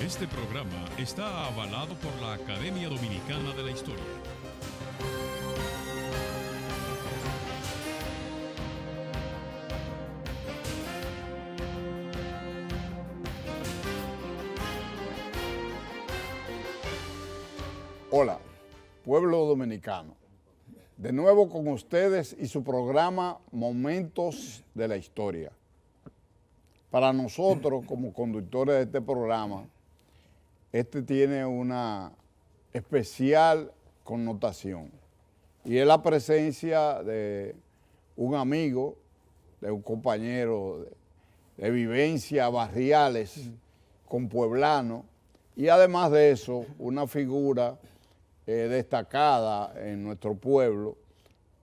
Este programa está avalado por la Academia Dominicana de la Historia. Hola, pueblo dominicano. De nuevo con ustedes y su programa Momentos de la Historia. Para nosotros, como conductores de este programa, este tiene una especial connotación y es la presencia de un amigo, de un compañero de vivencias barriales con pueblano y además de eso, una figura destacada en nuestro pueblo,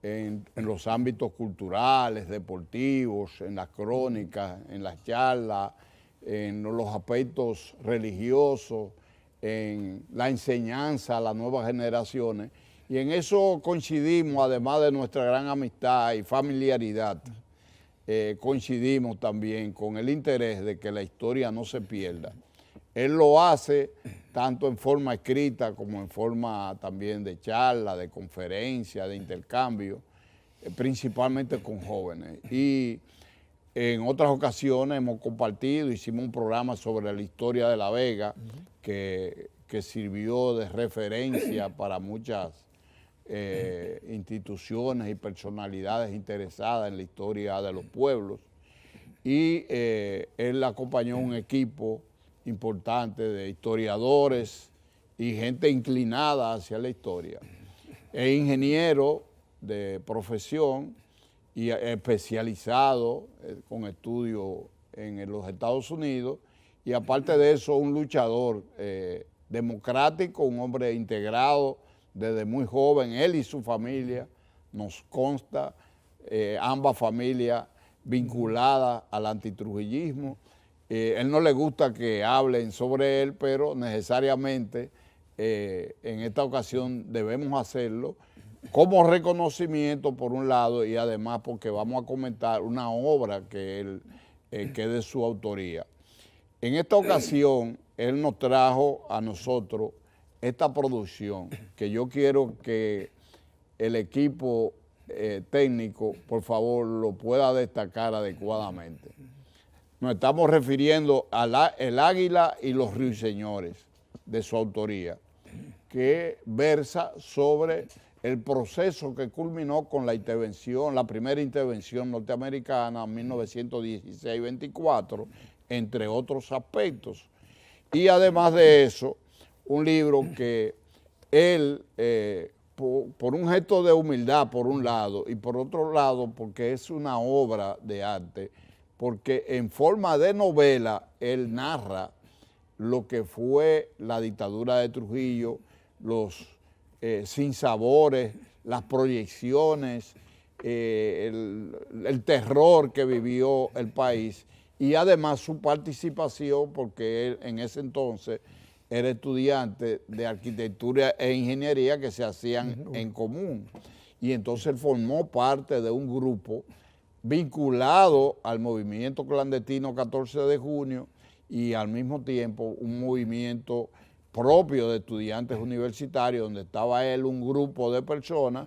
en los ámbitos culturales, deportivos, en las crónicas, en las charlas, en los aspectos religiosos, en la enseñanza a las nuevas generaciones. Y en eso coincidimos, además de nuestra gran amistad y familiaridad, coincidimos también con el interés de que la historia no se pierda. Él lo hace tanto en forma escrita como en forma también de charla, de conferencia, de intercambio, principalmente con jóvenes. Y en otras ocasiones hemos compartido, hicimos un programa sobre la historia de La Vega, que sirvió de referencia para muchas instituciones y personalidades interesadas en la historia de los pueblos. Y él acompañó un equipo importante de historiadores y gente inclinada hacia la historia. Es ingeniero de profesión y especializado con estudios en los Estados Unidos y aparte de eso un luchador democrático, un hombre integrado desde muy joven, él y su familia, nos consta, ambas familias vinculadas al antitrujillismo. Él no le gusta que hablen sobre él, pero necesariamente en esta ocasión debemos hacerlo como reconocimiento por un lado y además porque vamos a comentar una obra que es de su autoría. En esta ocasión, él nos trajo a nosotros esta producción que yo quiero que el equipo técnico, por favor, lo pueda destacar adecuadamente. Nos estamos refiriendo a El Águila y los Ruiseñores, de su autoría, que versa sobre el proceso que culminó con la intervención, la primera intervención norteamericana en 1916-24, entre otros aspectos. Y además de eso, un libro que él, por un gesto de humildad por un lado, y por otro lado porque es una obra de arte, porque en forma de novela él narra lo que fue la dictadura de Trujillo, los sinsabores, las proyecciones, el terror que vivió el país y además su participación, porque él en ese entonces era estudiante de arquitectura e ingeniería que se hacían en común. Y entonces él formó parte de un grupo vinculado al movimiento clandestino 14 de junio y al mismo tiempo un movimiento propio de estudiantes universitarios donde estaba él, un grupo de personas,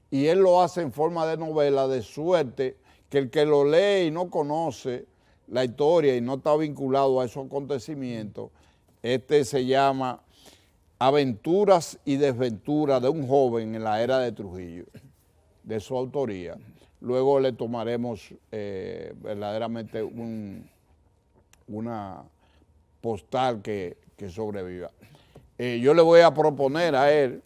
y él lo hace en forma de novela, de suerte que el que lo lee y no conoce la historia y no está vinculado a esos acontecimientos, este se llama Aventuras y Desventuras de un joven en la era de Trujillo, de su autoría. Luego le tomaremos verdaderamente una postal que sobreviva. Yo le voy a proponer a él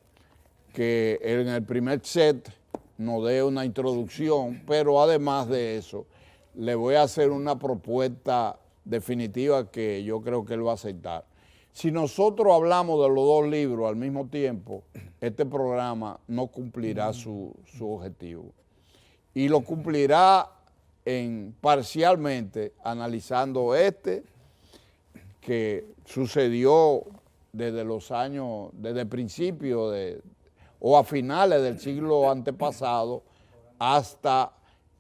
que en el primer set nos dé una introducción, pero además de eso, le voy a hacer una propuesta definitiva que yo creo que él va a aceptar. Si nosotros hablamos de los dos libros al mismo tiempo, este programa no cumplirá su objetivo. Y lo cumplirá parcialmente analizando que sucedió desde principios o a finales del siglo antepasado hasta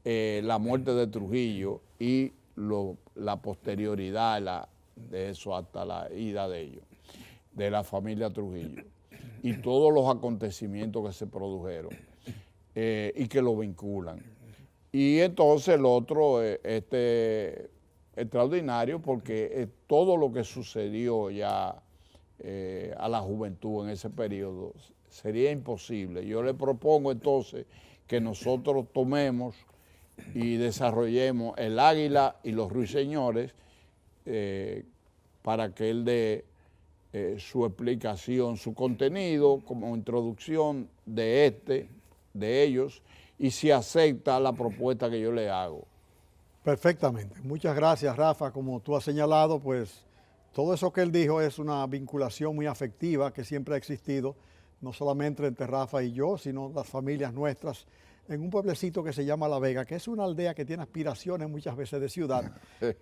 la muerte de Trujillo y la posterioridad, de eso hasta la ida de ellos, de la familia Trujillo, y todos los acontecimientos que se produjeron y que lo vinculan. Y entonces el otro, extraordinario, porque todo lo que sucedió ya a la juventud en ese periodo sería imposible. Yo le propongo entonces que nosotros tomemos y desarrollemos El Águila y los Ruiseñores para que él dé su explicación, su contenido como introducción de ellos, y si acepta la propuesta que yo le hago. Perfectamente. Muchas gracias, Rafa. Como tú has señalado, pues todo eso que él dijo es una vinculación muy afectiva que siempre ha existido, no solamente entre Rafa y yo, sino las familias nuestras, en un pueblecito que se llama La Vega, que es una aldea que tiene aspiraciones muchas veces de ciudad,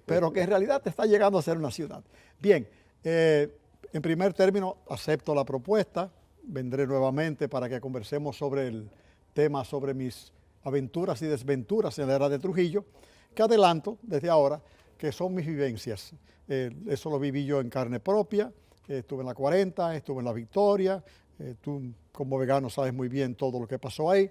pero que en realidad te está llegando a ser una ciudad. Bien, en primer término, acepto la propuesta, vendré nuevamente para que conversemos sobre el tema, sobre mis aventuras y desventuras en la era de Trujillo, que adelanto desde ahora que son mis vivencias. Eso lo viví yo en carne propia, estuve en la 40, estuve en la Victoria, tú como vegano sabes muy bien todo lo que pasó ahí,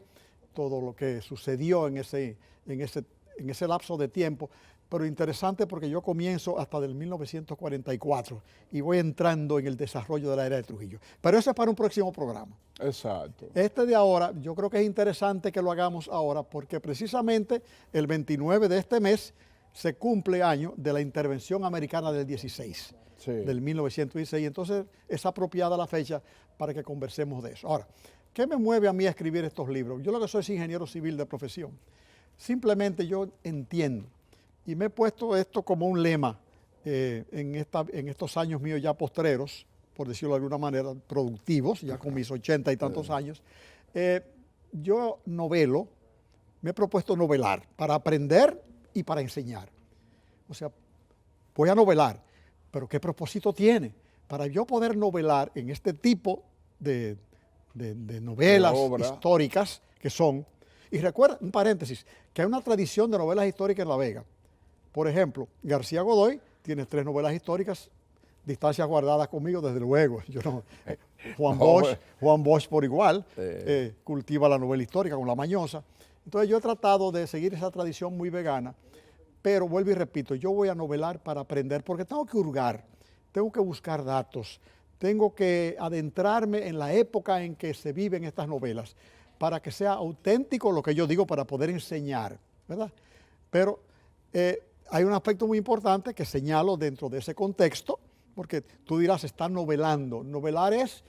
todo lo que sucedió en ese lapso de tiempo, pero interesante porque yo comienzo hasta del 1944 y voy entrando en el desarrollo de la era de Trujillo. Pero eso es para un próximo programa. Exacto. Este de ahora, yo creo que es interesante que lo hagamos ahora porque precisamente el 29 de este mes se cumple año de la intervención americana del 16, sí, del 1916. Entonces es apropiada la fecha para que conversemos de eso. Ahora, ¿qué me mueve a mí a escribir estos libros? Yo lo que soy es ingeniero civil de profesión. Simplemente yo entiendo, y me he puesto esto como un lema en estos años míos ya postreros, por decirlo de alguna manera, productivos, ya con mis 80 y tantos años. Yo novelo, me he propuesto novelar para aprender y para enseñar. O sea, voy a novelar, pero ¿qué propósito tiene? Para yo poder novelar en este tipo de novelas históricas que son, y recuerda, un paréntesis, que hay una tradición de novelas históricas en La Vega. Por ejemplo, García Godoy tiene 3 novelas históricas, distancias guardadas conmigo, desde luego. Yo no, Juan Bosch por igual, cultiva la novela histórica con La Mañosa. Entonces yo he tratado de seguir esa tradición muy vegana, pero vuelvo y repito, yo voy a novelar para aprender, porque tengo que hurgar, tengo que buscar datos, tengo que adentrarme en la época en que se viven estas novelas, para que sea auténtico lo que yo digo, para poder enseñar, ¿verdad? Pero hay un aspecto muy importante que señalo dentro de ese contexto, porque tú dirás, está novelando. Novelar es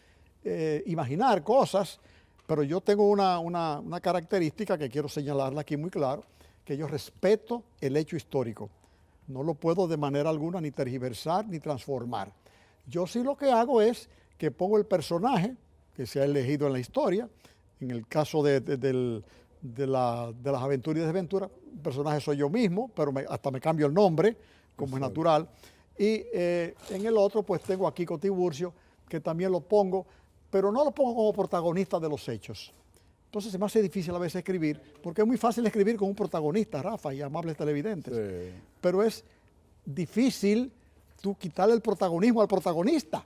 imaginar cosas, pero yo tengo una característica que quiero señalarla aquí muy claro, que yo respeto el hecho histórico. No lo puedo de manera alguna ni tergiversar ni transformar. Yo sí lo que hago es que pongo el personaje que se ha elegido en la historia, en el caso de las aventuras y desventuras, el personaje soy yo mismo, pero hasta me cambio el nombre, como es natural. Y en el otro, pues tengo a Kiko Tiburcio, que también lo pongo, pero no lo pongo como protagonista de los hechos. Entonces se me hace difícil a veces escribir, porque es muy fácil escribir con un protagonista, Rafa, y amables televidentes. Sí. Pero es difícil tú quitarle el protagonismo al protagonista.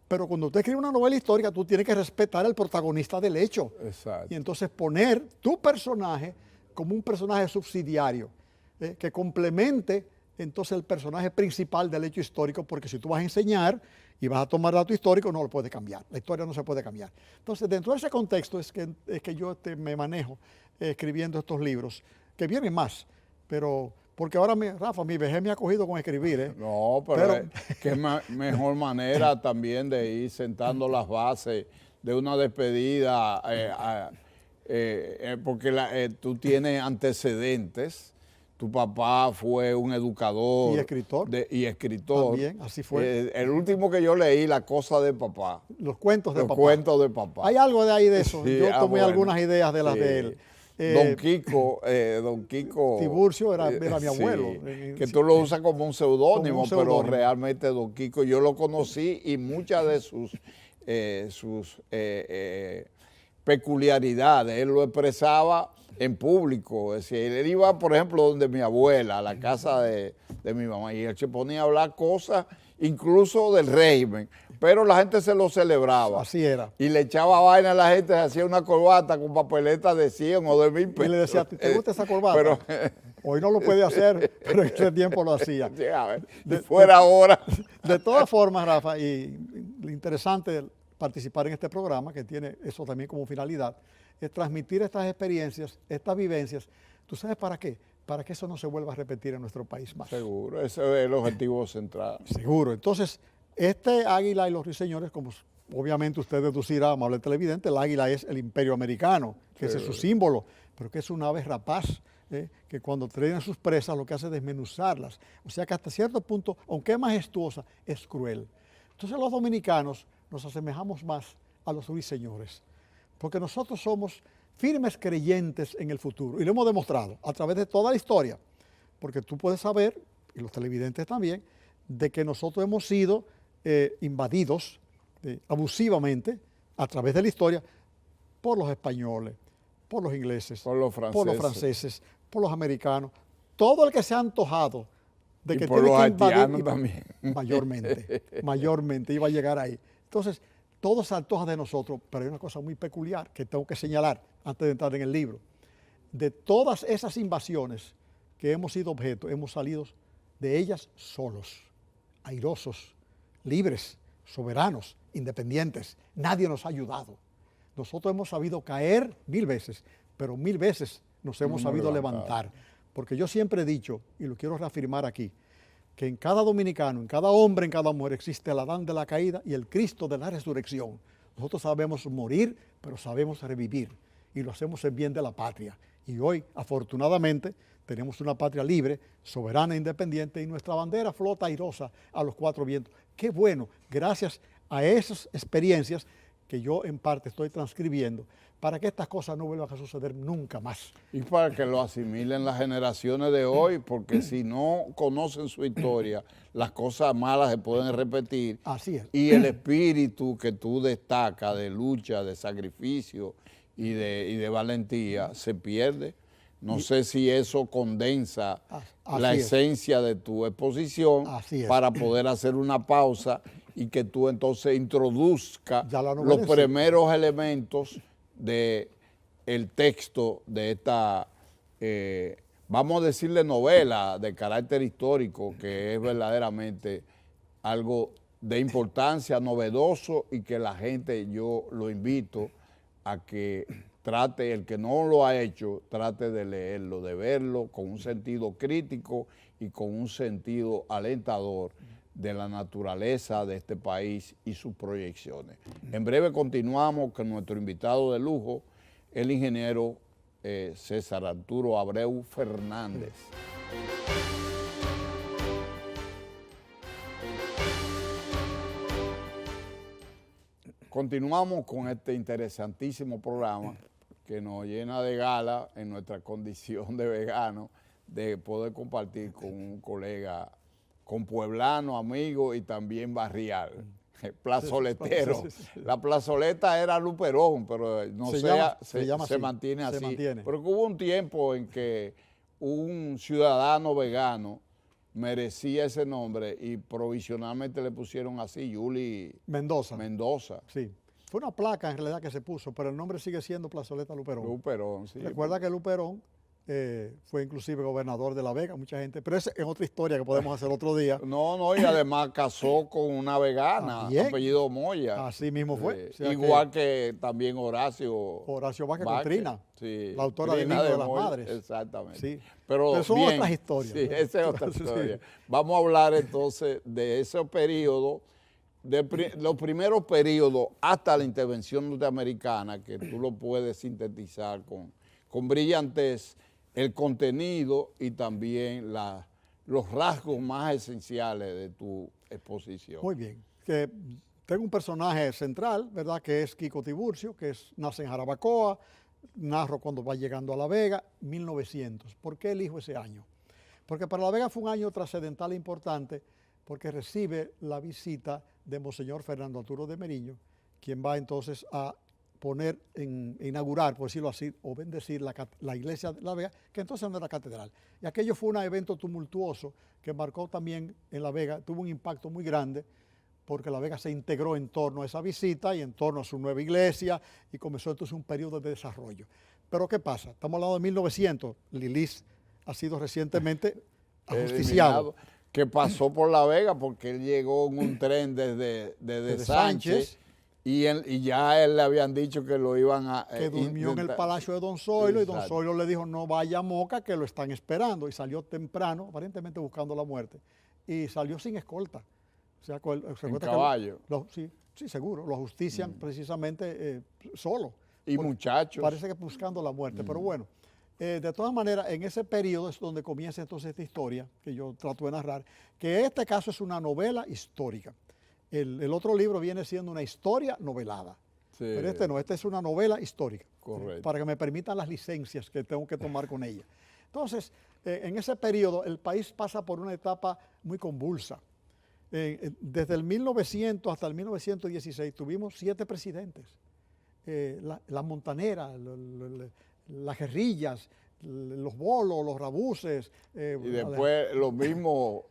Pero cuando usted escribe una novela histórica, tú tienes que respetar al protagonista del hecho. Exacto. Y entonces poner tu personaje como un personaje subsidiario, que complemente entonces el personaje principal del hecho histórico, porque si tú vas a enseñar y vas a tomar dato histórico, no lo puedes cambiar. La historia no se puede cambiar. Entonces, dentro de ese contexto es que yo me manejo escribiendo estos libros, que vienen más, pero porque ahora, Rafa, mi vejez me ha cogido con escribir. No, pero qué mejor manera también de ir sentando las bases de una despedida, porque tú tienes antecedentes. Tu papá fue un educador. Y escritor. También, así fue. El último que yo leí, La cosa de papá. Los cuentos de papá. Los cuentos de papá. Hay algo de ahí de eso. Sí, yo tomé algunas ideas de las de él. Don Kiko Tiburcio era mi abuelo. Que tú lo usas como un seudónimo, pero realmente Don Kiko yo lo conocí y muchas de sus peculiaridades, él lo expresaba en público. Es decir, él iba, por ejemplo, donde mi abuela, a la casa de mi mamá, y él se ponía a hablar cosas incluso del régimen, pero la gente se lo celebraba. Así era. Y le echaba vaina a la gente, se hacía una corbata con papeletas de 100 o de 1000 pesos. Y le decía, ¿te gusta esa corbata? Pero, hoy no lo puede hacer, pero en ese tiempo lo hacía. Sí, a ver, fuera ahora. De todas formas, Rafa, y lo interesante de participar en este programa, que tiene eso también como finalidad, es transmitir estas experiencias, estas vivencias. ¿Tú sabes para qué? Para que eso no se vuelva a repetir en nuestro país más. Seguro, ese es el objetivo central. Seguro. Entonces, este águila y los ruiseñores, como obviamente usted deducirá, amable televidente, el águila es el imperio americano, que ese es su símbolo, pero que es una ave rapaz, que cuando traen sus presas lo que hace es desmenuzarlas. O sea que hasta cierto punto, aunque es majestuosa, es cruel. Entonces los dominicanos nos asemejamos más a los ruiseñores, porque nosotros somos firmes creyentes en el futuro, y lo hemos demostrado a través de toda la historia, porque tú puedes saber, y los televidentes también, de que nosotros hemos sido invadidos abusivamente a través de la historia por los españoles, por los ingleses, por los franceses, por los americanos, todo el que se ha antojado de y que por tiene los que invadir, haitianos también. Mayormente iba a llegar ahí. Entonces, todo se antoja de nosotros, pero hay una cosa muy peculiar que tengo que señalar antes de entrar en el libro. De todas esas invasiones que hemos sido objeto, hemos salido de ellas solos, airosos, libres, soberanos, independientes. Nadie nos ha ayudado. Nosotros hemos sabido caer 1000 veces, pero 1000 veces nos hemos sabido levantar. Porque yo siempre he dicho, y lo quiero reafirmar aquí, que en cada dominicano, en cada hombre, en cada mujer existe el Adán de la caída y el Cristo de la resurrección. Nosotros sabemos morir, pero sabemos revivir y lo hacemos en bien de la patria. Y hoy, afortunadamente, tenemos una patria libre, soberana, independiente y nuestra bandera flota airosa a los 4 vientos. Qué bueno, gracias a esas experiencias que yo en parte estoy transcribiendo, para que estas cosas no vuelvan a suceder nunca más. Y para que lo asimilen las generaciones de hoy, porque si no conocen su historia, las cosas malas se pueden repetir. Así es. Y el espíritu que tú destacas de lucha, de sacrificio y de valentía se pierde. No sé si eso condensa la esencia de tu exposición para poder hacer una pausa y que tú entonces introduzcas los primeros elementos del texto de esta, vamos a decirle novela de carácter histórico, que es verdaderamente algo de importancia, novedoso, y que la gente, yo lo invito a que trate, el que no lo ha hecho, trate de leerlo, de verlo con un sentido crítico y con un sentido alentador de la naturaleza de este país y sus proyecciones. En breve continuamos con nuestro invitado de lujo, el ingeniero César Arturo Abreu Fernández. Continuamos con este interesantísimo programa que nos llena de gala en nuestra condición de veganos, de poder compartir con un colega compueblano, amigo y también barrial, plazoletero. La plazoleta era Luperón, pero no se mantiene así. Pero hubo un tiempo en que un ciudadano vegano merecía ese nombre y provisionalmente le pusieron así, Yuli Mendoza. Sí. Fue una placa en realidad que se puso, pero el nombre sigue siendo Plazoleta Luperón. Luperón, sí. Recuerda que Luperón fue inclusive gobernador de La Vega, mucha gente, pero esa es otra historia que podemos hacer otro día. No, y además casó con una vegana, apellido Moya. Así mismo fue. O sea, igual que también Horacio Vázquez con Trina, la autora Trina de las Madres. Exactamente. Sí. Pero son otras historias. Sí, esa es otra historia. Vamos a hablar entonces de ese periodo, de los primeros periodos hasta la intervención norteamericana, que tú lo puedes sintetizar con brillantez, el contenido y también los rasgos más esenciales de tu exposición. Muy bien. Que tengo un personaje central, ¿verdad?, que es Kiko Tiburcio, que nace en Jarabacoa, narro cuando va llegando a La Vega, 1900. ¿Por qué elijo ese año? Porque para La Vega fue un año trascendental e importante, porque recibe la visita de Monseñor Fernando Arturo de Meriño, quien va entonces a inaugurar, por decirlo así, o bendecir la iglesia de La Vega, que entonces no era catedral. Y aquello fue un evento tumultuoso que marcó también en La Vega, tuvo un impacto muy grande, porque La Vega se integró en torno a esa visita y en torno a su nueva iglesia, y comenzó entonces un periodo de desarrollo. Pero ¿qué pasa? Estamos hablando de 1900, Lilis ha sido recientemente ajusticiado. Que pasó por La Vega porque él llegó en un tren desde Sánchez. Y ya él le habían dicho que lo iban a... que durmió en el palacio de Don Zoilo. Exacto. Y Don Zoilo le dijo, no vaya a Moca, que lo están esperando. Y salió temprano, aparentemente buscando la muerte. Y salió sin escolta. O sea, en caballo. Sí, seguro. Lo justician precisamente solo. Y muchachos. Parece que buscando la muerte. Pero bueno, de todas maneras, en ese periodo es donde comienza entonces esta historia que yo trato de narrar, que este caso es una novela histórica. El otro libro viene siendo una historia novelada, sí. Pero este no, esta es una novela histórica. Correcto. Para que me permitan las licencias que tengo que tomar con ella. Entonces, en ese periodo el país pasa por una etapa muy convulsa. Desde el 1900 hasta el 1916 tuvimos 7 presidentes. La montanera, las guerrillas, los bolos, los rabuses. Y después los mismos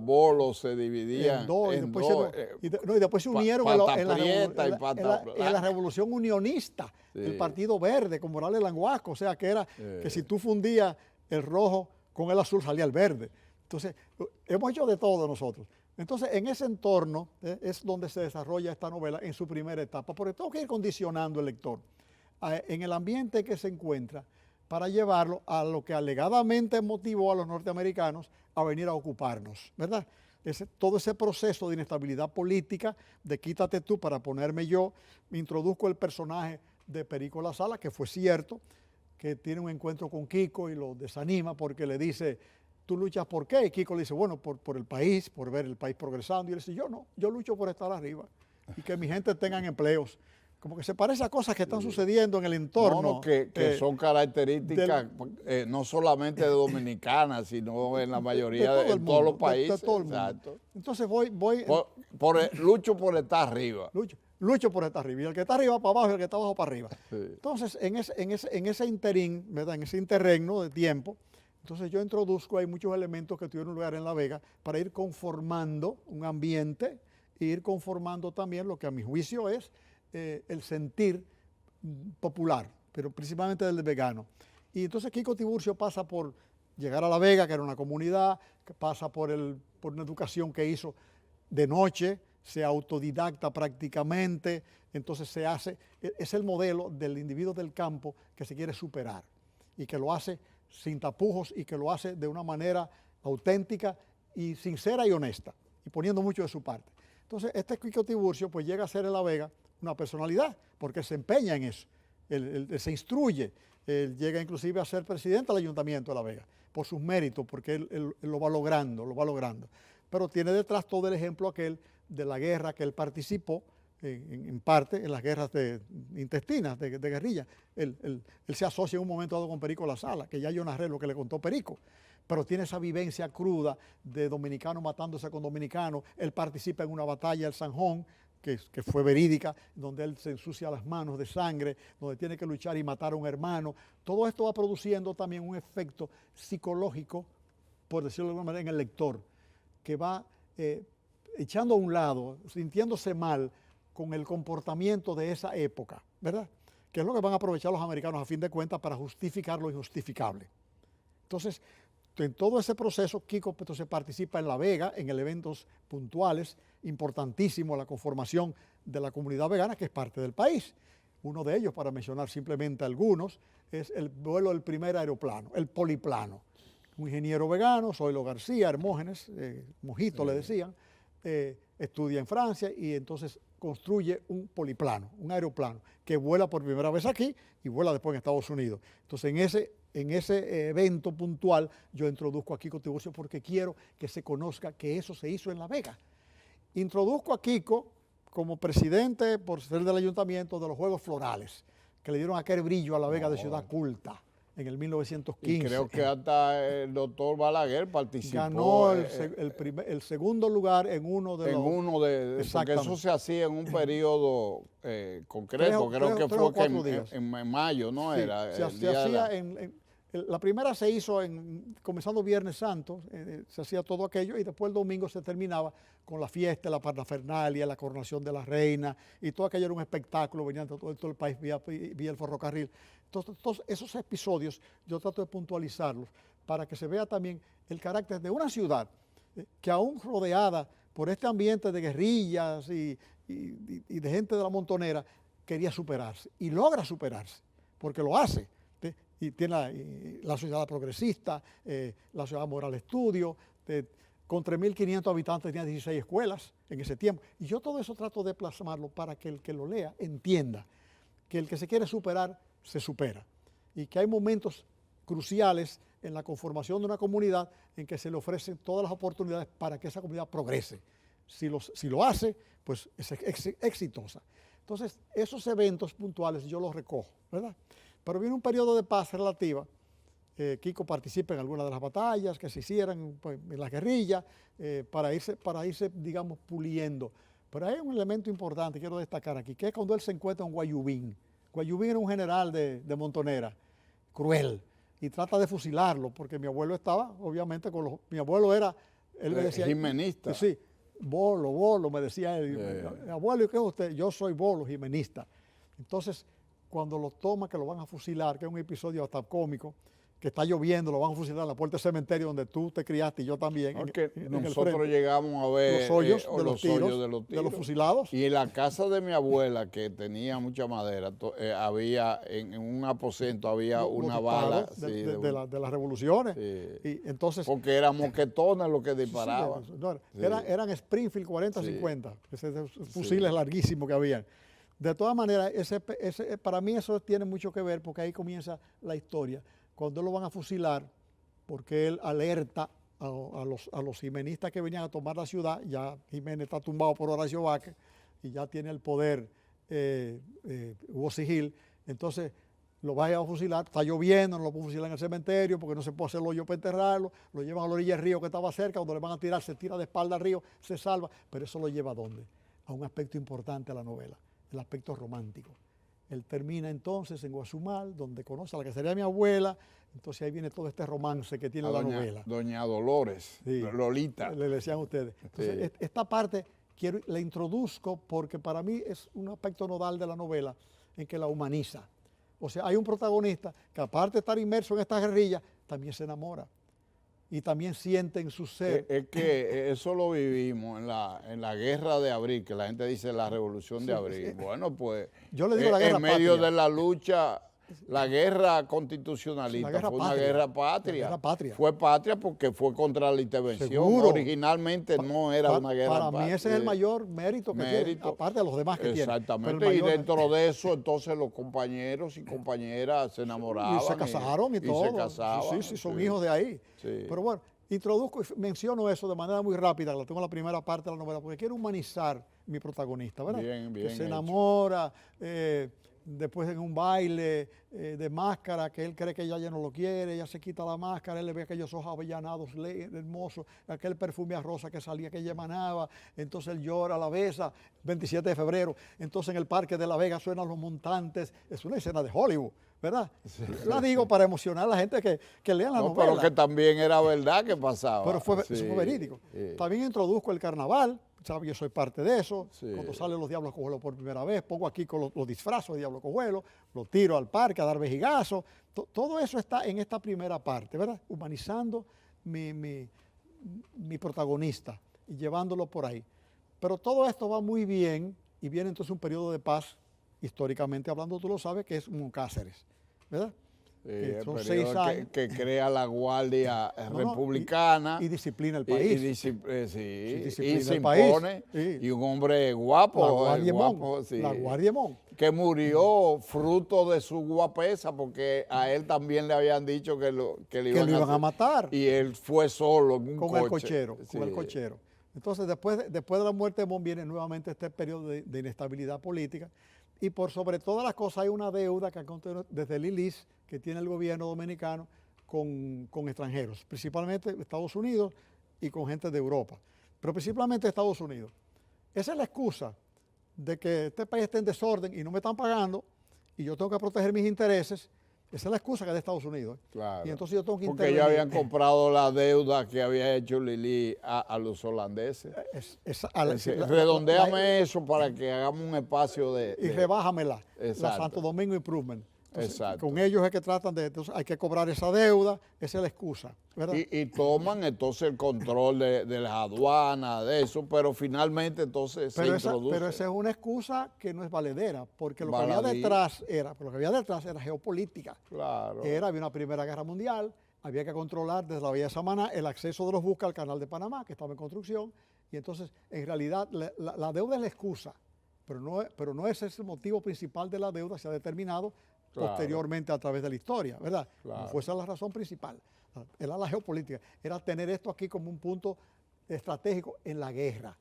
bolos se dividían en dos. Y después se unieron en la Revolución Unionista, sí. El Partido Verde con Morales Languasco. O sea, que era que si tú fundías el rojo con el azul salía el verde. Entonces, hemos hecho de todo nosotros. Entonces, en ese entorno es donde se desarrolla esta novela en su primera etapa, porque tengo que ir condicionando al lector en el ambiente que se encuentra para llevarlo a lo que alegadamente motivó a los norteamericanos a venir a ocuparnos, ¿verdad? Todo ese proceso de inestabilidad política, de quítate tú para ponerme yo, me introduzco el personaje de Perico La Sala, que fue cierto, que tiene un encuentro con Kiko y lo desanima porque le dice, ¿tú luchas por qué? Y Kiko le dice, bueno, por el país, por ver el país progresando. Y él dice, yo no, yo lucho por estar arriba y que mi gente tenga empleos. Como que se parece a cosas que están sucediendo en el entorno. Que son características no solamente de dominicanas, sino en la mayoría de todos los países. De todo el mundo. Exacto. Entonces lucho por estar arriba. Lucho por estar arriba. Y el que está arriba para abajo y el que está abajo para arriba. Sí. Entonces, en ese interín, ¿verdad? En ese interregno de tiempo, entonces yo introduzco ahí muchos elementos que tuvieron lugar en La Vega para ir conformando un ambiente e ir conformando también lo que a mi juicio es el sentir popular, pero principalmente del vegano. Y entonces Kiko Tiburcio pasa por llegar a La Vega, que era una comunidad, que pasa por una educación que hizo de noche, se autodidacta prácticamente, entonces es el modelo del individuo del campo que se quiere superar y que lo hace sin tapujos y que lo hace de una manera auténtica y sincera y honesta, y poniendo mucho de su parte. Entonces, este Kiko Tiburcio pues llega a ser en La Vega una personalidad, porque se empeña en eso, él se instruye, él llega inclusive a ser presidente del Ayuntamiento de La Vega, por sus méritos, porque él lo va logrando, pero tiene detrás todo el ejemplo aquel de la guerra que él participó, en parte, en las guerras intestinas, de guerrilla. Él se asocia en un momento dado con Perico La Sala, que ya yo narré lo que le contó Perico, pero tiene esa vivencia cruda de dominicano matándose con dominicano. Él participa en una batalla del Sanjón, que fue verídica, donde él se ensucia las manos de sangre, donde tiene que luchar y matar a un hermano. Todo esto va produciendo también un efecto psicológico, por decirlo de alguna manera, en el lector, que va echando a un lado, sintiéndose mal con el comportamiento de esa época, ¿verdad? Que es lo que van a aprovechar los americanos a fin de cuentas para justificar lo injustificable. Entonces, en todo ese proceso, Kiko entonces participa en La Vega, en eventos puntuales, importantísimo la conformación de la comunidad vegana, que es parte del país. Uno de ellos, para mencionar simplemente algunos, es el vuelo del primer aeroplano, el poliplano. Un ingeniero vegano, Zoilo García, Hermógenes, Mojito le decían, estudia en Francia y entonces construye un poliplano, un aeroplano, que vuela por primera vez aquí y vuela después en Estados Unidos. Entonces, en ese evento puntual, yo introduzco a Kiko Tiburcio porque quiero que se conozca que eso se hizo en La Vega. Introduzco a Kiko como presidente, por ser del ayuntamiento, de los Juegos Florales, que le dieron aquel brillo a La Vega de ciudad culta. en el 1915. Y creo que hasta el doctor Balaguer participó. Ganó el segundo lugar en uno de los... porque eso se hacía en un periodo concreto, creo que fue en mayo, ¿no? Sí, era se hacía la primera se hizo comenzando Viernes Santo, se hacía todo aquello y después el domingo se terminaba con la fiesta, la parafernalia, la coronación de la reina y todo aquello era un espectáculo, venían de todo el país vía el ferrocarril. Entonces, todos esos episodios yo trato de puntualizarlos para que se vea también el carácter de una ciudad que aún rodeada por este ambiente de guerrillas y de gente de la montonera, quería superarse y logra superarse, porque lo hace. Y tiene la sociedad progresista, la sociedad moral estudio, con 3.500 habitantes tenía 16 escuelas en ese tiempo. Y yo todo eso trato de plasmarlo para que el que lo lea entienda que el que se quiere superar, se supera. Y que hay momentos cruciales en la conformación de una comunidad en que se le ofrecen todas las oportunidades para que esa comunidad progrese. Si lo hace, pues es exitosa. Entonces, esos eventos puntuales yo los recojo, ¿verdad? Pero viene un periodo de paz relativa. Kiko participa en algunas de las batallas que se hicieran pues, en las guerrillas para irse, digamos, puliendo. Pero hay un elemento importante que quiero destacar aquí, que es cuando él se encuentra en Guayubín. Guayubín era un general de montonera, cruel, y trata de fusilarlo, porque mi abuelo estaba, obviamente, mi abuelo era, él me decía... Jimenista. Sí, Bolo, me decía él. Abuelo, ¿y qué es usted? Yo soy Bolo, jimenista. Entonces, cuando lo toma, que lo van a fusilar, que es un episodio hasta cómico, que está lloviendo, lo van a fusilar en la puerta del cementerio donde tú te criaste y yo también. Nosotros llegamos a ver los hoyos de los tiros, de los fusilados. Y en la casa de mi abuela, que tenía mucha madera, había en un aposento había una bala de las revoluciones. Sí. Y entonces, porque eran mosquetones los que disparaban. Eran Springfield 40-50, esos fusiles larguísimos que habían. De todas maneras, para mí eso tiene mucho que ver porque ahí comienza la historia. Cuando lo van a fusilar, porque él alerta a los jimenistas que venían a tomar la ciudad, ya Jiménez está tumbado por Horacio Vázquez y ya tiene el poder Hugo Sigil, entonces lo van a fusilar, está lloviendo, no lo pueden fusilar en el cementerio porque no se puede hacer el hoyo para enterrarlo, lo llevan a la orilla del río que estaba cerca, cuando le van a tirar, se tira de espalda al río, se salva, pero eso lo lleva ¿a dónde? A un aspecto importante de la novela, el aspecto romántico. Él termina entonces en Guazumal, donde conoce a la que sería mi abuela, entonces ahí viene todo este romance que tiene la novela. Doña Dolores, sí, Lolita. Le decían ustedes. Entonces, sí, esta parte la introduzco porque para mí es un aspecto nodal de la novela en que la humaniza. O sea, hay un protagonista que aparte de estar inmerso en esta guerrilla, también se enamora. Y también siente en su ser. Es que eso lo vivimos en la guerra de abril, que la gente dice la revolución de abril. Bueno, pues yo le digo la guerra en medio patria. De la lucha, la guerra constitucionalista fue una guerra patria. Guerra patria. Fue patria porque fue contra la intervención. Seguro. Originalmente no era una guerra patria. Para mí ese es el mayor mérito que tiene, aparte de los demás que tiene. Exactamente, y dentro de eso entonces los compañeros y compañeras se enamoraban. Y se casaron y todo. Se casaban. Sí, son hijos de ahí. Sí. Pero bueno, introduzco y menciono eso de manera muy rápida, la tengo en la primera parte de la novela, porque quiero humanizar mi protagonista, ¿verdad? Bien que se enamora, después en un baile de máscara, que él cree que ella ya no lo quiere, ella se quita la máscara, él le ve aquellos ojos avellanados hermosos, aquel perfume a rosa que salía, que ella emanaba, entonces él llora, la besa, 27 de febrero, entonces en el Parque de La Vega suenan los montantes, es una escena de Hollywood, ¿verdad? Sí. La digo para emocionar a la gente que lean la novela. Pero que también era verdad que pasaba. Pero eso fue verídico. Sí. También introduzco el carnaval, ¿sabes? Yo soy parte de eso. Sí. Cuando salen los Diablos Cojuelos por primera vez, pongo aquí con los disfrazos de Diablo Cojuelo, los tiro al parque a dar vejigazos. Todo eso está en esta primera parte, ¿verdad? Humanizando mi protagonista y llevándolo por ahí. Pero todo esto va muy bien y viene entonces un periodo de paz, históricamente hablando, tú lo sabes, que es Cáceres, ¿verdad? Son 6 años. Que crea la Guardia Republicana. Y disciplina el país. Y se impone. Sí. Y un hombre guapo. La Guardia Mon. Que murió fruto de su guapesa, porque a él también le habían dicho que le iban a matar. Y él fue solo en un coche. Con el cochero. Entonces, después de la muerte de Mon viene nuevamente este periodo de inestabilidad política. Y por sobre todas las cosas hay una deuda que desde Lilis, que tiene el gobierno dominicano con extranjeros, principalmente Estados Unidos y con gente de Europa, pero principalmente Estados Unidos. Esa es la excusa de que este país está en desorden y no me están pagando y yo tengo que proteger mis intereses. Esa es la excusa que da Estados Unidos. Claro. Y entonces yo tengo que Porque intervenir. ellos habían comprado la deuda que había hecho Lili a los holandeses. Redondéame eso para que hagamos un espacio y rebájamela, la Exacto. Santo Domingo Improvement. Entonces, Exacto. con ellos es que tratan de, entonces hay que cobrar esa deuda, esa es la excusa, ¿verdad? Y toman entonces el control de las aduanas, de eso, pero finalmente entonces se introduce. Pero esa es una excusa que no es valedera, porque lo que había detrás era geopolítica. Claro. Había una Primera Guerra Mundial, había que controlar desde la Bahía de Samaná el acceso de los buques al Canal de Panamá, que estaba en construcción, y entonces en realidad la deuda es la excusa, pero no ese es el motivo principal de la deuda, se ha determinado posteriormente a través de la historia, ¿verdad? Claro. No fue esa la razón principal. Era la geopolítica, era tener esto aquí como un punto estratégico en la guerra.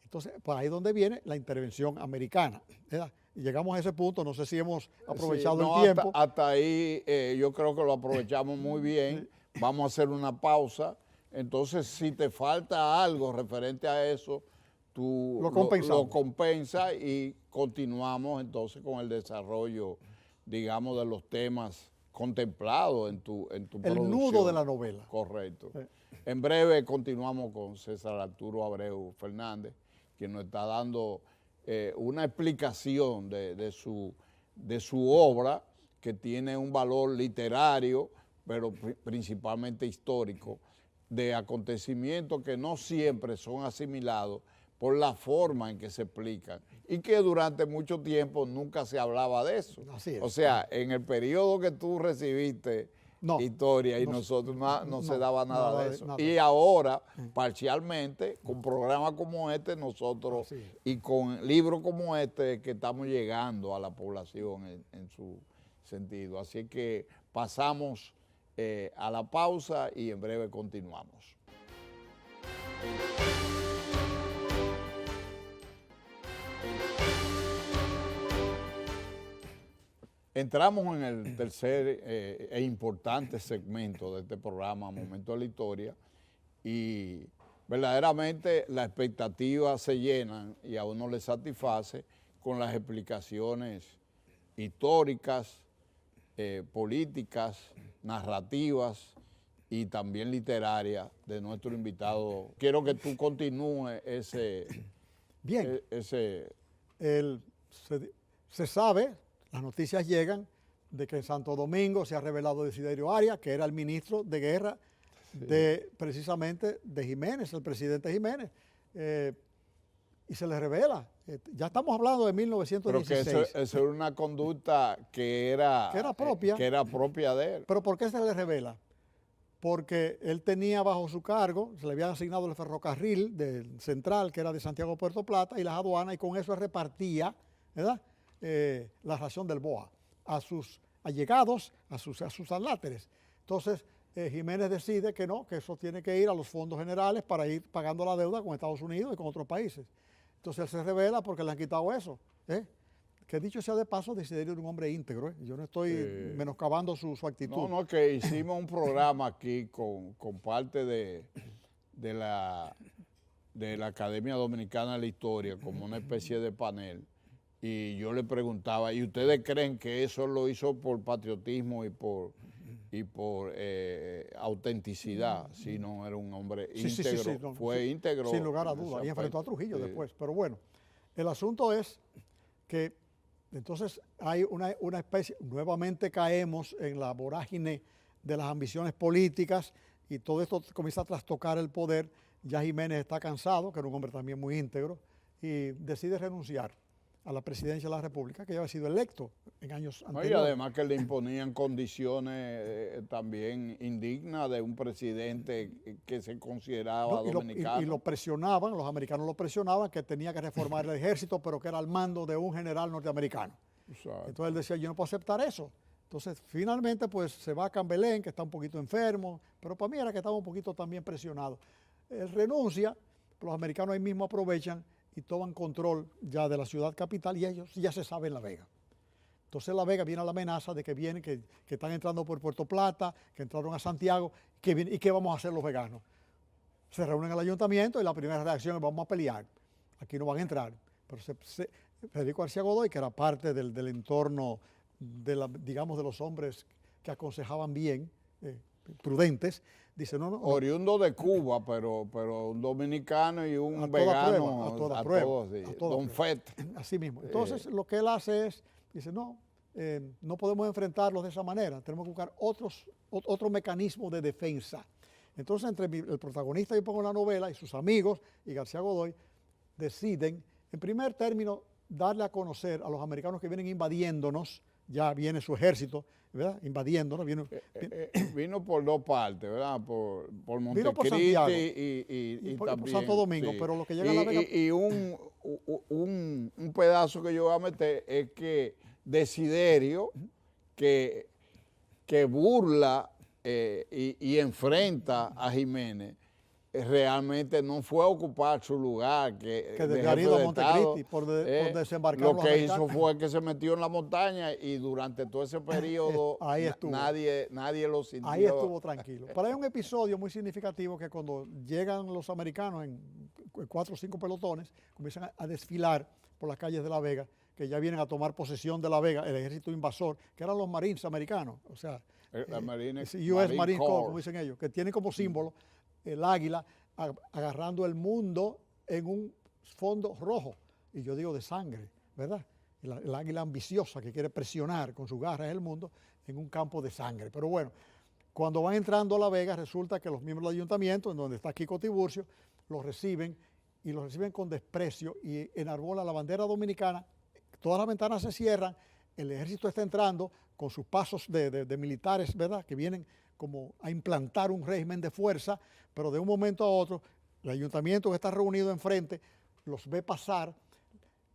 Entonces, por ahí es donde viene la intervención americana, ¿verdad? Y llegamos a ese punto, no sé si hemos aprovechado el tiempo. Hasta ahí yo creo que lo aprovechamos muy bien. Vamos a hacer una pausa. Entonces, si te falta algo referente a eso, tú lo compensas y continuamos entonces con el desarrollo, digamos, de los temas contemplados en tu producción. El nudo de la novela. Correcto. En breve continuamos con César Arturo Abreu Fernández, quien nos está dando una explicación de su obra, que tiene un valor literario, pero principalmente histórico, de acontecimientos que no siempre son asimilados por la forma en que se explican y que durante mucho tiempo nunca se hablaba de eso. Así es. O sea, en el periodo que tú recibiste historia y nosotros no se daba nada de eso. Y ahora, parcialmente, con programas como este, nosotros y con libros como este, que estamos llegando a la población en su sentido. Así que pasamos a la pausa y en breve continuamos. Entramos en el tercer e importante segmento de este programa, Momento de la Historia, y verdaderamente las expectativas se llenan y a uno le satisface con las explicaciones históricas, políticas, narrativas y también literarias de nuestro invitado. Quiero que tú continúes ese... Bien, se sabe, las noticias llegan de que en Santo Domingo se ha revelado Desiderio Arias, que era el ministro de Guerra precisamente de Jiménez, el presidente Jiménez, y se le revela. Ya estamos hablando de 1916. Pero que eso era una conducta que era propia de él. ¿Pero por qué se le revela? Porque él tenía bajo su cargo, se le había asignado el ferrocarril del central, que era de Santiago a Puerto Plata, y las aduanas, y con eso él repartía, ¿verdad?, la ración del BOA a sus allegados, a sus adláteres. Entonces, Jiménez decide que no, que eso tiene que ir a los fondos generales para ir pagando la deuda con Estados Unidos y con otros países. Entonces él se revela porque le han quitado eso. Que dicho sea de paso, Desiderio era un hombre íntegro. Yo no estoy menoscabando su actitud. No, que hicimos un programa aquí con parte de la Academia Dominicana de la Historia, como una especie de panel. Y yo le preguntaba, ¿y ustedes creen que eso lo hizo por patriotismo y por autenticidad? Si no, era un hombre íntegro. Fue íntegro. Sin lugar a dudas. Y enfrentó a Trujillo después. Pero bueno, el asunto es que entonces hay una especie, nuevamente caemos en la vorágine de las ambiciones políticas y todo esto comienza a trastocar el poder. Ya Jiménez está cansado, que era un hombre también muy íntegro, y decide renunciar a la presidencia de la República, que ya había sido electo en años anteriores. Y además que le imponían condiciones también indignas de un presidente que se consideraba dominicano. Y lo presionaban, los americanos lo presionaban, que tenía que reformar el ejército, pero que era al mando de un general norteamericano. Exacto. Entonces él decía, yo no puedo aceptar eso. Entonces finalmente pues se va a Cambelén, que está un poquito enfermo, pero para mí era que estaba un poquito también presionado. Él renuncia, los americanos ahí mismo aprovechan y toman control ya de la ciudad capital y ellos ya se saben La Vega. Entonces La Vega viene a la amenaza de que vienen, que están entrando por Puerto Plata, que entraron a Santiago, ¿y qué vamos a hacer los veganos? Se reúnen al ayuntamiento y la primera reacción es vamos a pelear, aquí no van a entrar. Pero Federico García Godoy, que era parte del entorno, digamos, de los hombres que aconsejaban bien, prudentes, dice no. Oriundo de Cuba, pero un dominicano y un vegano a toda prueba. Don Fet. Así mismo. Entonces lo que él hace es, dice no podemos enfrentarlos de esa manera, tenemos que buscar otro mecanismo de defensa. Entonces entre el protagonista yo pongo la novela y sus amigos y García Godoy deciden, en primer término, darle a conocer a los americanos que vienen invadiéndonos, ya viene su ejército, ¿verdad? Invadiéndonos. Vino por dos partes, ¿verdad? Por Montecristi y por también Santo Domingo, sí. pero lo que llega a La Vega... Y un pedazo que yo voy a meter es que Desiderio, que burla y enfrenta a Jiménez, realmente no fue a ocupar su lugar, que desde ido a Montecristi por desembarcar. Lo que hizo fue que se metió en la montaña y durante todo ese periodo nadie lo sintió. Ahí estuvo tranquilo. Pero hay un episodio muy significativo que cuando llegan los americanos en 4 o 5 pelotones, comienzan a desfilar por las calles de La Vega, que ya vienen a tomar posesión de La Vega, el ejército invasor, que eran los Marines americanos, o sea, US Marine Corps, como dicen ellos, que tienen como símbolo el águila agarrando el mundo en un fondo rojo, y yo digo de sangre, ¿verdad? El águila ambiciosa que quiere presionar con sus garras el mundo en un campo de sangre. Pero bueno, cuando van entrando a La Vega, resulta que los miembros del ayuntamiento, en donde está Kiko Tiburcio, los reciben con desprecio y enarbola la bandera dominicana. Todas las ventanas se cierran, el ejército está entrando con sus pasos de militares, ¿verdad?, que vienen como a implantar un régimen de fuerza, pero de un momento a otro, el ayuntamiento que está reunido enfrente los ve pasar,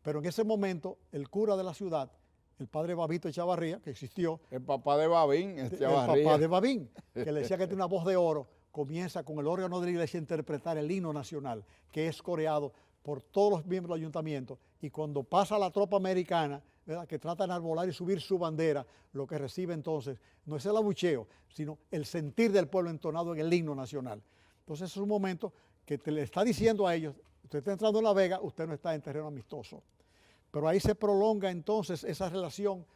pero en ese momento el cura de la ciudad, el padre Babito Echavarría, que existió. El papá de Babín, Echavarría. El papá de Babín, que le decía que tiene una voz de oro, comienza con el órgano de la iglesia a interpretar el himno nacional, que es coreado por todos los miembros del ayuntamiento, y cuando pasa la tropa americana, ¿verdad?, que trata de enarbolar y subir su bandera, lo que recibe entonces no es el abucheo, sino el sentir del pueblo entonado en el himno nacional. Entonces es un momento que le está diciendo a ellos, usted está entrando en La Vega, usted no está en terreno amistoso. Pero ahí se prolonga entonces esa relación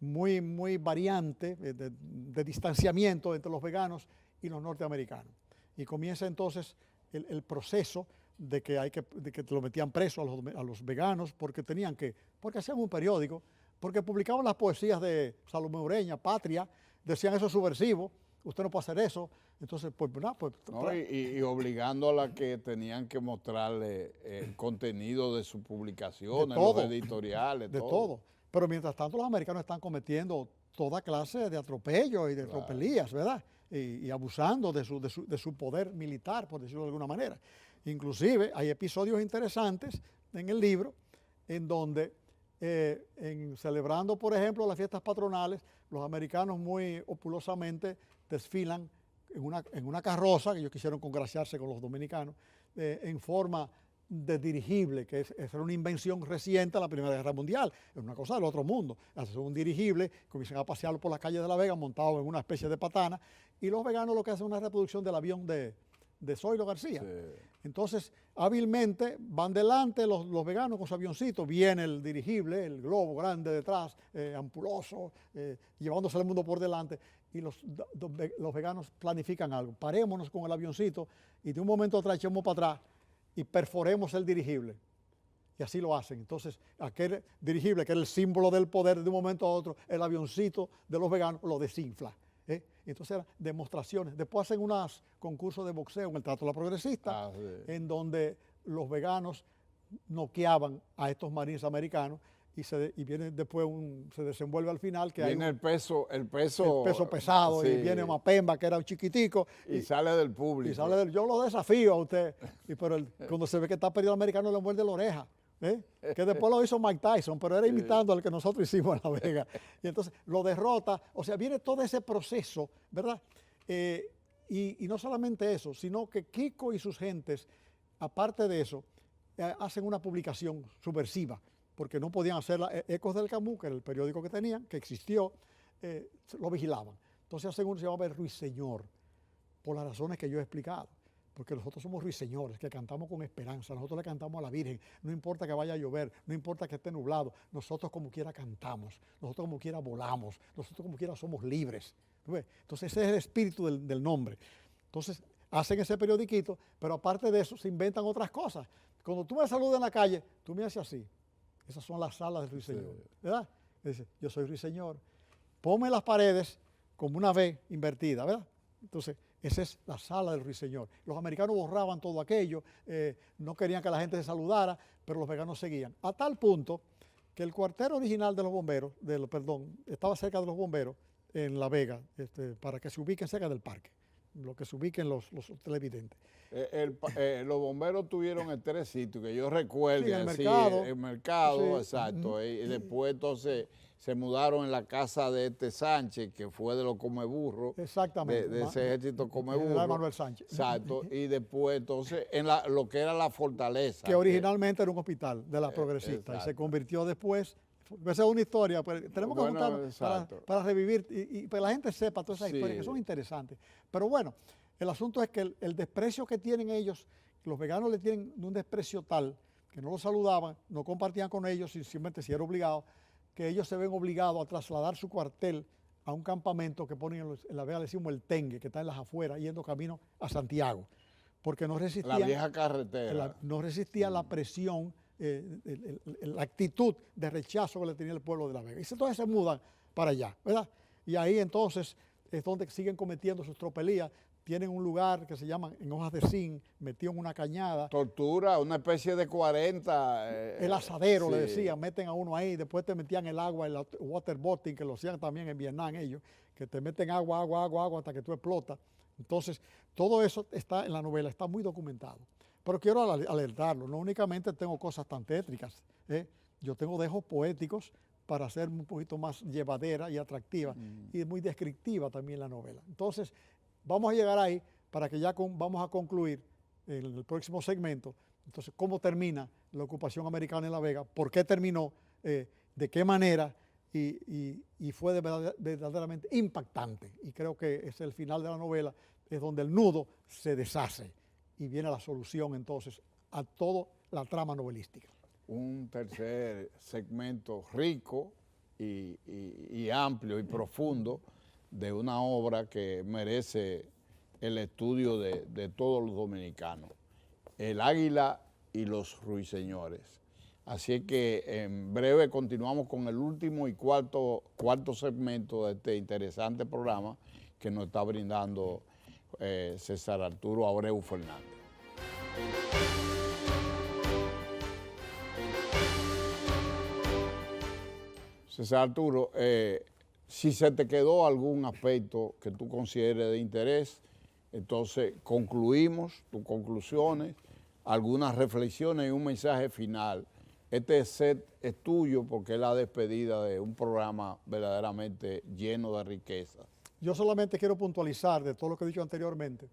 muy variante de distanciamiento entre los veganos y los norteamericanos. Y comienza entonces el proceso de que lo metían preso a los veganos porque hacían un periódico, porque publicaban las poesías de Salomé Ureña, Patria, decían eso es subversivo, usted no puede hacer eso. Entonces, y obligando a la que tenían que mostrarle el contenido de sus publicaciones, los editoriales, de todo. Pero mientras tanto los americanos están cometiendo toda clase de atropellos y de tropelías, ¿verdad? Y abusando de su poder militar, por decirlo de alguna manera. Inclusive hay episodios interesantes en el libro en donde, celebrando, por ejemplo, las fiestas patronales, los americanos muy opulosamente desfilan en una carroza, que ellos quisieron congraciarse con los dominicanos, en forma de dirigible, que es una invención reciente a la Primera Guerra Mundial, es una cosa del otro mundo. Hacen un dirigible, comienzan a pasearlo por las calles de La Vega montado en una especie de patana, y los veganos lo que hacen es una reproducción del avión de Zoilo García. Sí. Entonces, hábilmente van delante los veganos con su avioncito, viene el dirigible, el globo grande detrás, ampuloso, llevándose el mundo por delante, y los veganos planifican algo. Parémonos con el avioncito y de un momento a otro echemos para atrás y perforemos el dirigible. Y así lo hacen. Entonces, aquel dirigible, que era el símbolo del poder, de un momento a otro, el avioncito de los veganos lo desinfla. Entonces eran demostraciones. Después hacen unos concursos de boxeo en el Teatro La Progresista, en donde los veganos noqueaban a estos marines americanos y viene después se desenvuelve al final que viene hay el peso pesado, y viene Mapemba, que era un chiquitico, y sale del público. Yo lo desafío a usted, pero cuando se ve que está perdido el americano le muerde la oreja. Que después lo hizo Mike Tyson, pero era imitando al que nosotros hicimos en La Vega. Y entonces lo derrota, o sea, viene todo ese proceso, ¿verdad? Y no solamente eso, sino que Kiko y sus gentes, aparte de eso, hacen una publicación subversiva, porque no podían hacer Ecos del Camus, que era el periódico que tenían, que existió, lo vigilaban. Entonces hacen uno que se llamaba el Ruiseñor, por las razones que yo he explicado. Porque nosotros somos ruiseñores, que cantamos con esperanza, nosotros le cantamos a la Virgen, no importa que vaya a llover, no importa que esté nublado, nosotros como quiera cantamos, nosotros como quiera volamos, nosotros como quiera somos libres. Entonces ese es el espíritu del nombre. Entonces hacen ese periodiquito, pero aparte de eso se inventan otras cosas. Cuando tú me saludas en la calle, tú me haces así. Esas son las salas del ruiseñor, ¿verdad? Dice, yo soy ruiseñor. Ponme las paredes como una V invertida, ¿verdad? Entonces, esa es la sala del ruiseñor. Los americanos borraban todo aquello, no querían que la gente se saludara, pero los veganos seguían. A tal punto que el cuartel original de los bomberos, estaba cerca de los bomberos en La Vega, para que se ubiquen cerca del parque, lo que se ubiquen los televidentes. Los bomberos tuvieron en 3 sitios, que yo recuerdo. Sí, el mercado, sí. exacto. Y después entonces se mudaron en la casa de Sánchez, que fue de los Comeburro. Exactamente. De ese ejército Comeburro. Manuel Sánchez. Exacto. Y después entonces en lo que era la fortaleza. Que originalmente era un hospital de la Progresista y se convirtió después. Esa es una historia, pero tenemos que juntar para revivir y que la gente sepa todas esas historias que son interesantes. Pero bueno, el asunto es que el desprecio que tienen ellos, los veganos le tienen un desprecio tal que no los saludaban, no compartían con ellos, simplemente si era obligado, que ellos se ven obligados a trasladar su cuartel a un campamento que ponen en La Vega, le decimos el Tengue, que está en las afueras, yendo camino a Santiago, porque no resistían. La vieja carretera. No resistían la presión, la actitud de rechazo que le tenía el pueblo de La Vega. Y entonces se mudan para allá, ¿verdad? Y ahí entonces es donde siguen cometiendo sus tropelías. Tienen un lugar que se llama en hojas de zinc, metido en una cañada. Tortura, una especie de 40. El asadero, le decían, meten a uno ahí, después te metían el agua, el waterboarding, que lo hacían también en Vietnam ellos, que te meten agua hasta que tú explotas. Entonces, todo eso está en la novela, está muy documentado. Pero quiero alertarlo, no únicamente tengo cosas tan tétricas, yo tengo dejos poéticos para hacer un poquito más llevadera y atractiva, y muy descriptiva también la novela. Entonces, vamos a llegar ahí para que ya vamos a concluir en el próximo segmento. Entonces, ¿cómo termina la ocupación americana en La Vega? ¿Por qué terminó? ¿De qué manera? Y fue verdaderamente impactante. Y creo que es el final de la novela, es donde el nudo se deshace y viene la solución entonces a toda la trama novelística. Un tercer segmento rico y amplio y profundo de una obra que merece el estudio de todos los dominicanos, El Águila y los Ruiseñores. Así es que en breve continuamos con el último y cuarto segmento de este interesante programa que nos está brindando César Arturo Abreu Fernández. César Arturo, si se te quedó algún aspecto que tú consideres de interés, entonces concluimos tus conclusiones, algunas reflexiones y un mensaje final. Este set es tuyo porque es la despedida de un programa verdaderamente lleno de riqueza. Yo solamente quiero puntualizar de todo lo que he dicho anteriormente,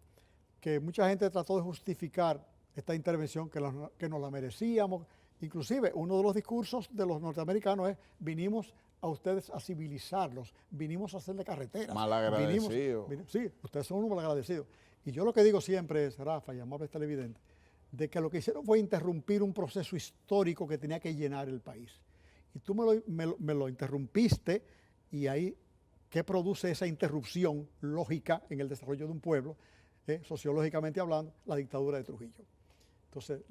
que mucha gente trató de justificar esta intervención que nos la merecíamos. Inclusive uno de los discursos de los norteamericanos es: vinimos a ustedes a civilizarlos, vinimos a hacerle carreteras. Malagradecidos. Sí, ustedes son unos malagradecidos. Y yo lo que digo siempre es, Rafa y amables televidentes, de que lo que hicieron fue interrumpir un proceso histórico que tenía que llenar el país. Y tú me lo interrumpiste, y ahí, ¿qué produce esa interrupción lógica en el desarrollo de un pueblo? Sociológicamente hablando, la dictadura de Trujillo. Entonces,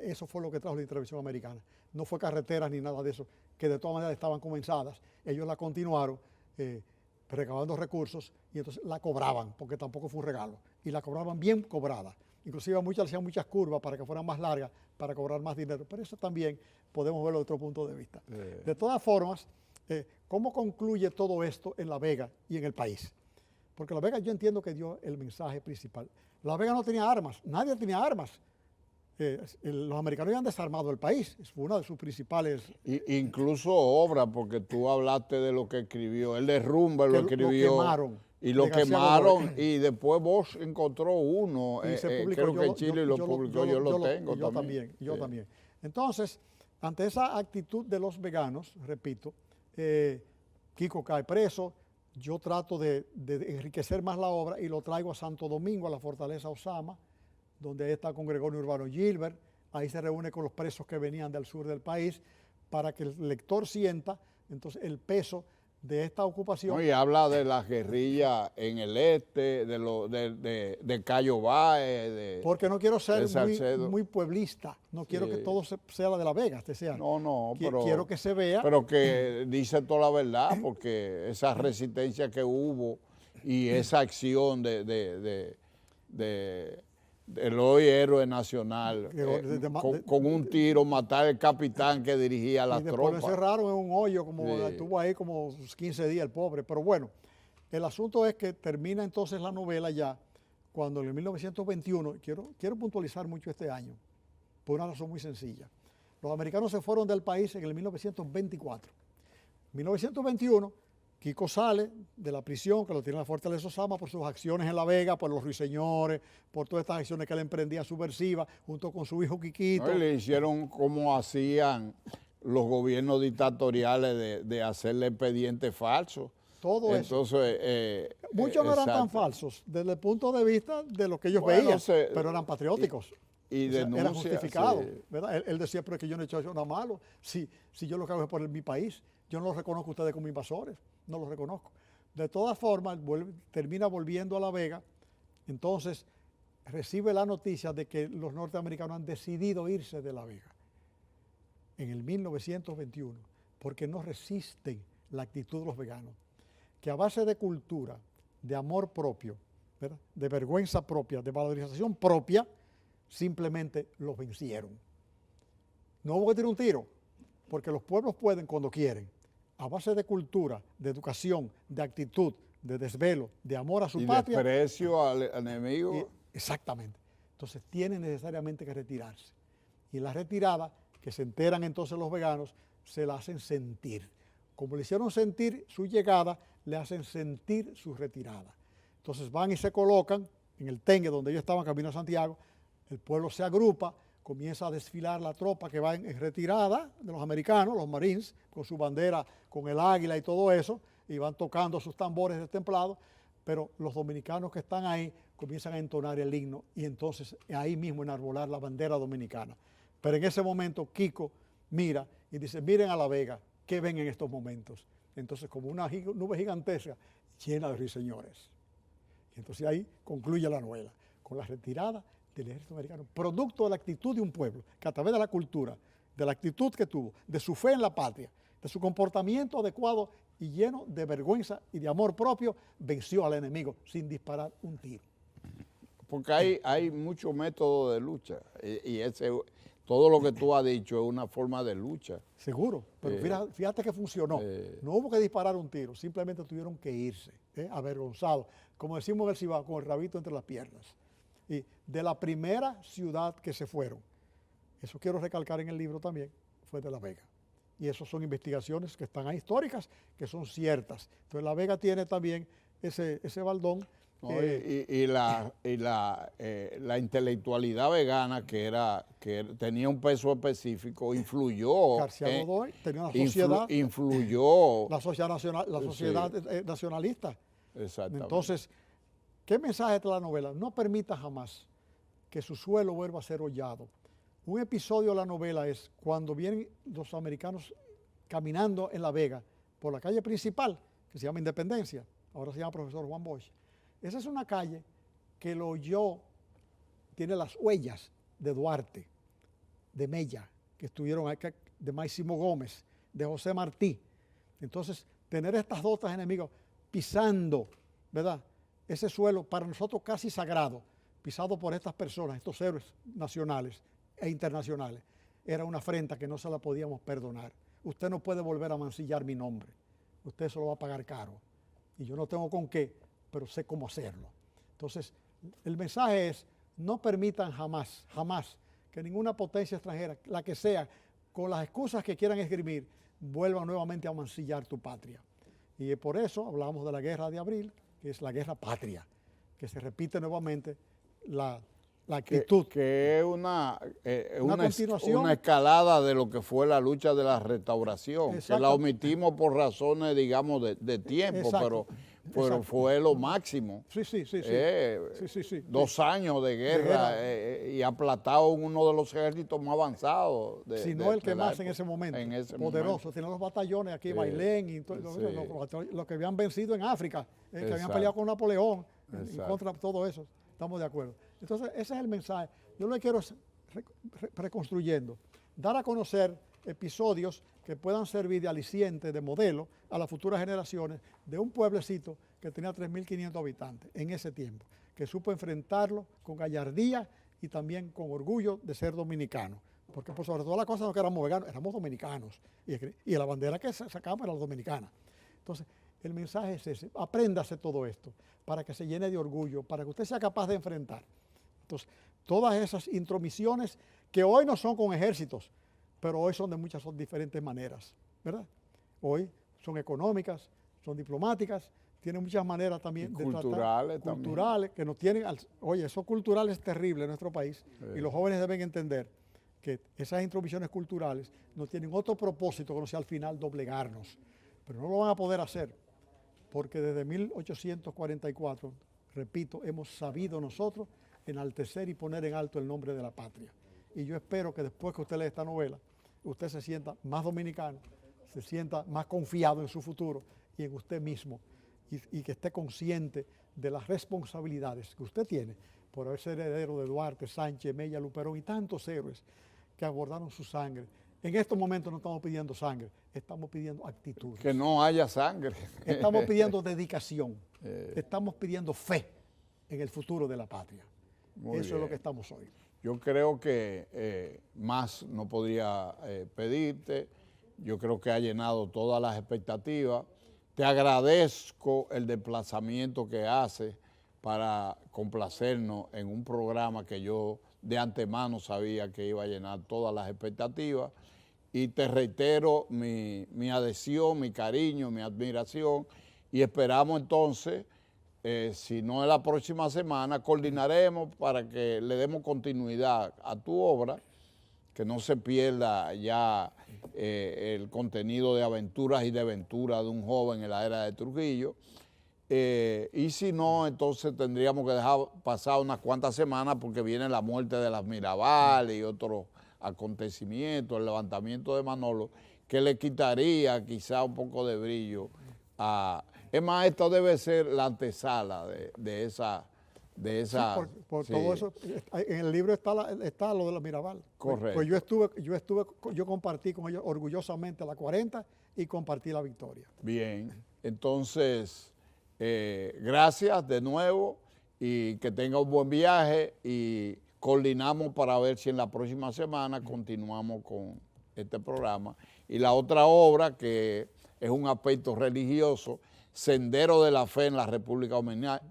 eso fue lo que trajo la intervención americana. No fue carreteras ni nada de eso, que de todas maneras estaban comenzadas. Ellos la continuaron recabando recursos y entonces la cobraban, porque tampoco fue un regalo. Y la cobraban bien cobrada. Inclusive muchas hacían muchas curvas para que fueran más largas, para cobrar más dinero. Pero eso también podemos verlo de otro punto de vista. De todas formas, ¿cómo concluye todo esto en La Vega y en el país? Porque La Vega yo entiendo que dio el mensaje principal. La Vega no tenía armas, nadie tenía armas. Los americanos habían desarmado el país, fue una de sus principales... Incluso obra, porque tú hablaste de lo que escribió, el derrumbe lo escribió. Lo quemaron. Y lo quemaron, y después Bosch encontró uno, creo que en Chile lo publicó, yo lo tengo también. Yo también. Entonces, ante esa actitud de los veganos, repito, Kiko cae preso, yo trato de enriquecer más la obra y lo traigo a Santo Domingo, a la Fortaleza Osama, donde ahí está con Gregorio Urbano Gilbert, ahí se reúne con los presos que venían del sur del país, para que el lector sienta entonces el peso de esta ocupación. No, y habla de las guerrillas en el este, de Cayo Báez. Porque no quiero ser muy pueblista, no quiero que todo sea la de La Vega. No, pero quiero que se vea. Pero que dice toda la verdad, porque esa resistencia que hubo y esa acción del hoy héroe nacional, con un tiro matar al capitán que dirigía las tropas. Lo encerraron en un hoyo, estuvo ahí como 15 días el pobre. Pero bueno, el asunto es que termina entonces la novela ya, cuando en el 1921, quiero puntualizar mucho este año, por una razón muy sencilla. Los americanos se fueron del país en el 1924. En 1921, Kiko sale de la prisión, que lo tiene en la Fortaleza Osama, por sus acciones en La Vega, por los ruiseñores, por todas estas acciones que él emprendía subversivas, junto con su hijo Quiquito. No, y le hicieron como hacían los gobiernos dictatoriales de hacerle expedientes falsos. Todo eso. Muchos no eran tan falsos, desde el punto de vista de lo que ellos veían, pero eran patrióticos. Y denuncia, era justificado, ¿verdad? Él decía, pero es que yo no he hecho nada malo, si yo lo que hago es por mi país, yo no los reconozco a ustedes como invasores, no los reconozco. De todas formas, termina volviendo a La Vega, entonces recibe la noticia de que los norteamericanos han decidido irse de La Vega en el 1921, porque no resisten la actitud de los veganos, que a base de cultura, de amor propio, ¿verdad? De vergüenza propia, de valorización propia, simplemente los vencieron. No hubo que tirar un tiro, porque los pueblos pueden cuando quieren, a base de cultura, de educación, de actitud, de desvelo, de amor a su patria. Y desprecio al enemigo. Exactamente. Entonces tienen necesariamente que retirarse. Y la retirada, que se enteran entonces los veganos, se la hacen sentir. Como le hicieron sentir su llegada, le hacen sentir su retirada. Entonces van y se colocan en el Tengue, donde ellos estaban camino a Santiago. El pueblo se agrupa, comienza a desfilar la tropa que va en retirada de los americanos, los Marines, con su bandera, con el águila y todo eso, y van tocando sus tambores destemplados, pero los dominicanos que están ahí comienzan a entonar el himno y entonces ahí mismo enarbolar la bandera dominicana. Pero en ese momento Kiko mira y dice, miren a La Vega, ¿qué ven en estos momentos? Entonces como una nube gigantesca llena de ruiseñores. Y entonces ahí concluye la novela, con la retirada del ejército americano, producto de la actitud de un pueblo, que a través de la cultura, de la actitud que tuvo, de su fe en la patria, de su comportamiento adecuado y lleno de vergüenza y de amor propio, venció al enemigo sin disparar un tiro. Porque hay muchos métodos de lucha y todo lo que tú has dicho es una forma de lucha. Seguro, pero fíjate que funcionó. No hubo que disparar un tiro, simplemente tuvieron que irse, avergonzados, como decimos en el Cibao, con el rabito entre las piernas. Y de la primera ciudad que se fueron, eso quiero recalcar en el libro también, fue de La Vega. Y eso son investigaciones que están ahí históricas, que son ciertas. Entonces La Vega tiene también ese baldón. No, y la intelectualidad vegana que tenía un peso específico, influyó. García Godoy tenía una sociedad. Influyó. La sociedad nacionalista. Exactamente. Entonces, ¿qué mensaje trae la novela? No permita jamás que su suelo vuelva a ser hollado. Un episodio de la novela es cuando vienen los americanos caminando en La Vega por la calle principal, que se llama Independencia, ahora se llama Profesor Juan Bosch. Esa es una calle que lo oyó, tiene las huellas de Duarte, de Mella, que estuvieron acá, de Máximo Gómez, de José Martí. Entonces, tener estas dotas enemigos pisando, ¿verdad? Ese suelo para nosotros casi sagrado, pisado por estas personas, estos héroes nacionales e internacionales, era una afrenta que no se la podíamos perdonar. Usted no puede volver a mancillar mi nombre, usted se lo va a pagar caro. Y yo no tengo con qué, pero sé cómo hacerlo. Entonces, el mensaje es, no permitan jamás, jamás, que ninguna potencia extranjera, la que sea, con las excusas que quieran esgrimir, vuelva nuevamente a mancillar tu patria. Y por eso hablamos de la Guerra de Abril, que es la guerra patria, que se repite nuevamente la actitud. Que es una continuación. una escalada de lo que fue la lucha de la restauración, Exacto. que la omitimos por razones, digamos, de tiempo, Exacto. pero Exacto. fue lo máximo. Sí. 2 años de guerra, y aplatado uno de los ejércitos más avanzados. Si no el que más en ese momento, poderoso. Tienen los batallones aquí, Bailén, y los que habían vencido en África, que habían peleado con Napoleón, en contra de todo eso. Estamos de acuerdo. Entonces, ese es el mensaje. Yo lo que quiero es reconstruyendo, dar a conocer episodios que puedan servir de aliciente, de modelo a las futuras generaciones de un pueblecito que tenía 3.500 habitantes en ese tiempo, que supo enfrentarlo con gallardía y también con orgullo de ser dominicano. Porque por sobre todas las cosas no que éramos veganos, éramos dominicanos. Y la bandera que sacamos era la dominicana. Entonces, el mensaje es ese, apréndase todo esto para que se llene de orgullo, para que usted sea capaz de enfrentar. Entonces, todas esas intromisiones que hoy no son con ejércitos, pero hoy son de muchas diferentes maneras, ¿verdad? Hoy son económicas, son diplomáticas, tienen muchas maneras también de culturales tratar, culturales, que nos tienen, oye, eso cultural es terrible en nuestro país, y los jóvenes deben entender que esas intromisiones culturales no tienen otro propósito que no sea al final doblegarnos, pero no lo van a poder hacer, porque desde 1844, repito, hemos sabido nosotros enaltecer y poner en alto el nombre de la patria. Y yo espero que después que usted lee esta novela, usted se sienta más dominicano, se sienta más confiado en su futuro y en usted mismo, y que esté consciente de las responsabilidades que usted tiene por haber sido heredero de Duarte, Sánchez, Mella, Luperón y tantos héroes que abordaron su sangre. En estos momentos no estamos pidiendo sangre, estamos pidiendo actitud. Que no haya sangre. Estamos pidiendo dedicación, estamos pidiendo fe en el futuro de la patria. Eso es lo que estamos hoy. Yo creo que más no podría pedirte. Yo creo que ha llenado todas las expectativas. Te agradezco el desplazamiento que hace para complacernos en un programa que yo de antemano sabía que iba a llenar todas las expectativas. Y te reitero mi adhesión, mi cariño, mi admiración, y esperamos entonces, si no es la próxima semana, coordinaremos para que le demos continuidad a tu obra, que no se pierda ya el contenido de aventuras y desventuras de un joven en la era de Trujillo. Y si no, entonces tendríamos que dejar pasar unas cuantas semanas porque viene la muerte de las Mirabal y otros acontecimientos, el levantamiento de Manolo, que le quitaría quizá un poco de brillo a... Es más, esto debe ser la antesala de esa... Sí, por todo eso, en el libro está lo de la Mirabal. Correcto. Pues yo compartí con ellos orgullosamente la 40 y compartí la victoria. Bien, entonces, gracias de nuevo y que tenga un buen viaje y coordinamos para ver si en la próxima semana continuamos con este programa. Y la otra obra, que es un aspecto religioso, Sendero de la Fe en la República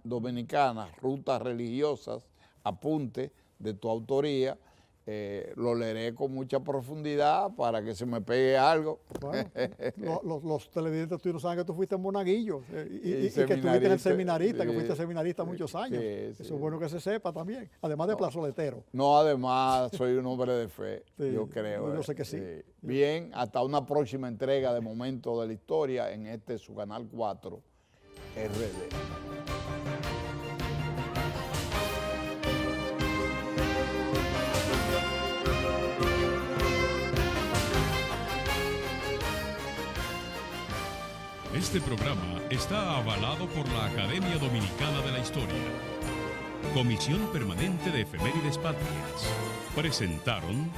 Dominicana, Rutas Religiosas, apunte de tu autoría, lo leeré con mucha profundidad para que se me pegue algo. Bueno, los televidentes tuyos saben que tú fuiste monaguillo y que estuviste en el seminarista, que fuiste seminarista muchos años. Eso es bueno que se sepa también, además de plazoletero. No, además soy un hombre de fe, yo creo. Yo sé que sí. Bien, hasta una próxima entrega de Momento de la Historia en su canal 4, RD. Este programa está avalado por la Academia Dominicana de la Historia. Comisión Permanente de Efemérides Patrias. Presentaron